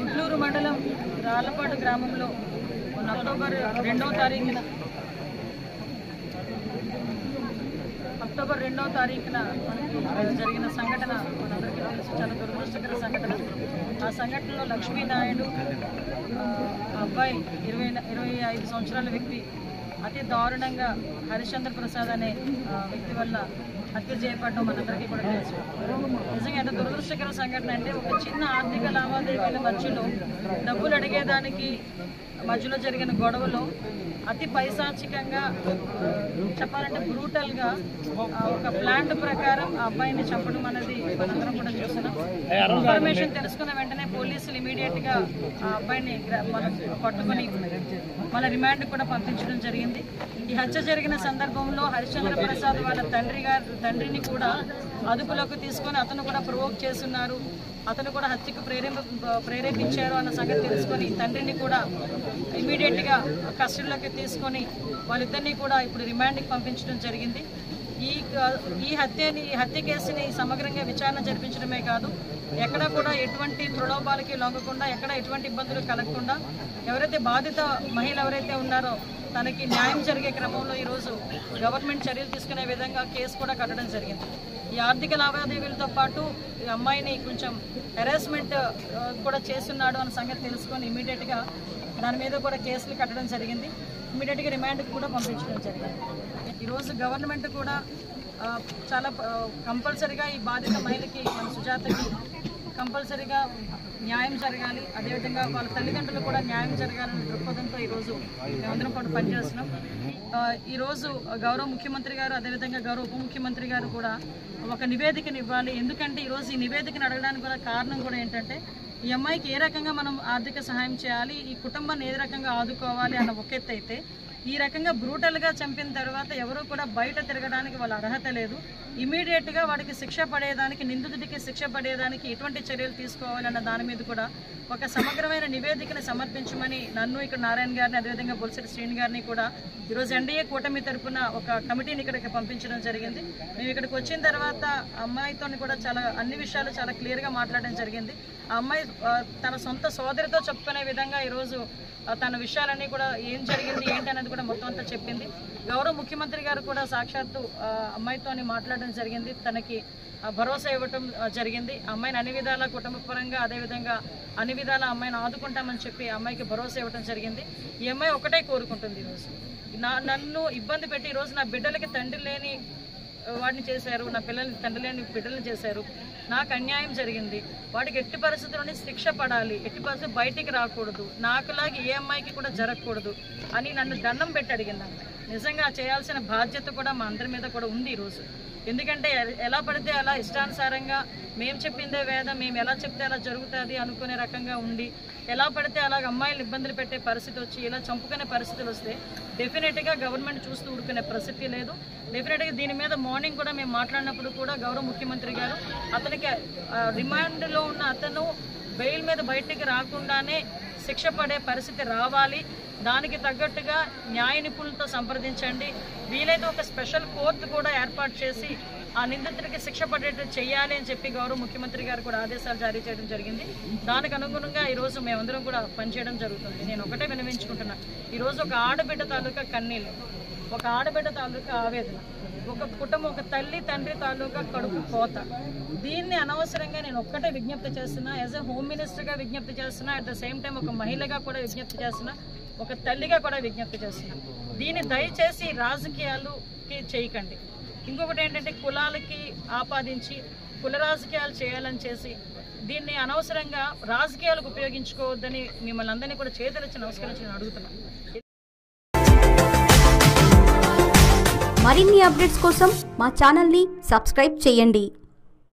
ఇంట్లూరు మండలం రాళ్లపాడు గ్రామంలో అక్టోబర్ 2వ తారీఖున జరిగిన సంఘటన మనందరికీ తెలుసు, చాలా దురదృష్టకర సంఘటన. ఆ సంఘటనలో లక్ష్మీనాయుడు అబ్బాయి 25 సంవత్సరాల వ్యక్తి అతి దారుణంగా హరిశ్చంద్ర ప్రసాద్ అనే వ్యక్తి వల్ల హత్య చేయబడడం మనందరికీ కూడా తెలుసు. నిజంగా ఎంత దురదృష్టకర సంఘటన అంటే, ఒక చిన్న ఆర్థిక లావాదేవీల మధ్యలో డబ్బులు అడిగేదానికి మధ్యలో జరిగిన గొడవలో అతి పైశాచికంగా చెప్పాలంటే బ్రూటల్గా ఒక ప్లాన్ ప్రకారం ఆ అబ్బాయిని చంపడం అనేది మనందరం కూడా చూస్తున్నాం. ఇన్ఫర్మేషన్ తెలుసుకున్న వెంటనే పోలీసులు ఇమీడియట్గా ఆ అబ్బాయిని పట్టుకొని మన రిమాండ్ కూడా పంపించడం జరిగింది. ఈ హత్య జరిగిన సందర్భంలో హరిశ్చంద్ర ప్రసాద్ వాళ్ళ తండ్రిని కూడా అదుపులోకి తీసుకొని అతను కూడా ప్రొవోక్ చేస్తున్నారు, అతను కూడా హత్యకు ప్రేరేపించారు అన్న సంగతి తెలుసుకొని తండ్రిని కూడా ఇమీడియట్గా కస్టడీలోకి తీసుకొని వాళ్ళిద్దరినీ కూడా ఇప్పుడు రిమాండ్కి పంపించడం జరిగింది. ఈ హత్య కేసుని సమగ్రంగా విచారణ జరిపించడమే కాదు, ఎక్కడ కూడా ఎటువంటి ప్రలోభాలకి లొంగకుండా, ఎక్కడ ఎటువంటి ఇబ్బందులు కలగకుండా, ఎవరైతే బాధిత మహిళ ఎవరైతే ఉన్నారో తనకి న్యాయం జరిగే క్రమంలో ఈరోజు గవర్నమెంట్ చర్యలు తీసుకునే విధంగా కేసు కూడా కట్టడం జరిగింది. ఈ ఆర్థిక లావాదేవీలతో పాటు ఈ అమ్మాయిని కొంచెం హెరాస్మెంట్ కూడా చేస్తున్నాడు అన్న సంగతి తెలుసుకొని ఇమీడియట్గా దాని మీద కూడా కేసులు కట్టడం జరిగింది. ఇమీడియట్గా రిమాండ్కి కూడా పంపించడం జరిగింది. ఈరోజు గవర్నమెంట్ కూడా చాలా కంపల్సరీగా ఈ బాధిత మహిళకి, మన సుజాతకి కంపల్సరీగా న్యాయం జరగాలి, అదేవిధంగా వాళ్ళ తల్లిదండ్రులు కూడా న్యాయం జరగాలనే దృక్పథంతో ఈరోజు మేమందరం కూడా పనిచేస్తున్నాం. ఈరోజు గౌరవ ముఖ్యమంత్రి గారు, అదేవిధంగా గౌరవ ఉప ముఖ్యమంత్రి గారు కూడా ఒక నివేదికను ఇవ్వాలి. ఎందుకంటే ఈరోజు ఈ నివేదికను అడగడానికి కూడా కారణం కూడా ఏంటంటే, ఈ అమ్మాయికి ఏ రకంగా మనం ఆర్థిక సహాయం చేయాలి, ఈ కుటుంబాన్ని ఏ రకంగా ఆదుకోవాలి అన్న ఒక ఎత్తు అయితే, ఈ రకంగా బ్రూటల్గా చంపిన తర్వాత ఎవరు కూడా బయట తిరగడానికి వాళ్ళ అర్హత లేదు. ఇమీడియట్గా వాడికి శిక్ష పడేదానికి, నిందితుడికి శిక్ష పడేదానికి ఎటువంటి చర్యలు తీసుకోవాలన్న దాని మీద కూడా ఒక సమగ్రమైన నివేదికను సమర్పించమని నన్ను, ఇక్కడ నారాయణ గారిని, అదేవిధంగా బొలిశెట్టి శ్రీని గారిని కూడా ఈరోజు ఎన్డీఏ కూటమి తరఫున ఒక కమిటీని ఇక్కడికి పంపించడం జరిగింది. మేము ఇక్కడికి వచ్చిన తర్వాత అమ్మాయితో కూడా అన్ని విషయాలు చాలా క్లియర్గా మాట్లాడడం జరిగింది. ఆ అమ్మాయి తన సొంత సోదరితో చెప్పుకునే విధంగా ఈరోజు తన విషయాలన్నీ కూడా ఏం జరిగింది ఏంటి అనేది కూడా మొత్తం అంతా చెప్పింది. గౌరవ ముఖ్యమంత్రి గారు కూడా సాక్షాత్తు అమ్మాయితో మాట్లాడడం జరిగింది, తనకి భరోసా ఇవ్వటం జరిగింది. అమ్మాయిని అన్ని విధాల కుటుంబ పరంగా, అదేవిధంగా అన్ని విధాల అమ్మాయిని ఆదుకుంటామని చెప్పి అమ్మాయికి భరోసా ఇవ్వటం జరిగింది. ఈ అమ్మాయి ఒకటే కోరుకుంటుంది, ఈరోజు నన్ను ఇబ్బంది పెట్టి ఈరోజు నా బిడ్డలకి తండ్రి లేని వాడిని చేశారు, నా పిల్లల్ని తండ్రి లేని బిడ్డలను చేశారు, నాకు అన్యాయం జరిగింది, వాడికి ఎట్టి పరిస్థితుల్లోనే శిక్ష పడాలి, ఎట్టి పరిస్థితులు బయటికి రాకూడదు, నాకులాగా ఏ అమ్మాయికి కూడా జరగకూడదు అని నన్ను దండం పెట్టి అడిగింది. నిజంగా చేయాల్సిన బాధ్యత కూడా మా అందరి మీద కూడా ఉంది ఈరోజు. ఎందుకంటే ఎలా పడితే అలా ఇష్టానుసారంగా మేము చెప్పిందే వేదం, మేము ఎలా చెప్తే అలా జరుగుతుంది అనుకునే రకంగా ఉండి, ఎలా పడితే అలాగ అమ్మాయిలు ఇబ్బందులు పెట్టే పరిస్థితి వచ్చి ఇలా చంపుకునే పరిస్థితులు వస్తే డెఫినెట్గా గవర్నమెంట్ చూస్తూ ఊరుకునే పరిస్థితి లేదు. డెఫినెట్గా దీని మీద మార్నింగ్ కూడా మేము మాట్లాడినప్పుడు కూడా గౌరవ ముఖ్యమంత్రి గారు అతనికి రిమాండ్లో ఉన్న అతను బెయిల్ మీద బయటికి రాకుండానే శిక్ష పడే పరిస్థితి రావాలి, దానికి తగ్గట్టుగా న్యాయ నిపుణులతో సంప్రదించండి, వీలైతే ఒక స్పెషల్ కోర్టు కూడా ఏర్పాటు చేసి ఆ నిందితుడికి శిక్ష పడేట్టు చేయాలి అని చెప్పి గౌరవ ముఖ్యమంత్రి గారు కూడా ఆదేశాలు జారీ చేయడం జరిగింది. దానికి అనుగుణంగా ఈరోజు మేమందరం కూడా పనిచేయడం జరుగుతుంది. నేను ఒకటే విన్నవించుకుంటున్నా, ఈరోజు ఒక ఆడబిడ్డ తాలూకా కన్నీళ్ళు, ఒక ఆడబిడ్డ తాలూకా ఆవేదన, ఒక కుటుంబం, ఒక తల్లి తండ్రి తాలూకా కడుపు కోత, దీన్ని అనవసరంగా నేను ఒక్కటే విజ్ఞప్తి చేస్తున్నా, యాజ్ ఎ హోమ్ మినిస్టర్గా విజ్ఞప్తి చేస్తున్నా, అట్ ద సేమ్ టైం ఒక మహిళగా కూడా విజ్ఞప్తి చేస్తున్నా, ఒక తల్లిగా కూడా విజ్ఞప్తి చేస్తున్నా, దీన్ని దయచేసి రాజకీయాలకి చేయకండి. ఇంకొకటి ఏంటంటే కులాలకి ఆపాదించి కుల రాజకీయాలు చేయాలని చేసి దీన్ని అనవసరంగా రాజకీయాలకు ఉపయోగించుకోవద్దని మిమ్మల్ని అందరినీ కూడా చేతులెత్తి నమస్కరించి నేను అడుగుతున్నాను. మరిన్ని అప్డేట్స్ కోసం మా ఛానల్ని సబ్స్క్రైబ్ చేయండి.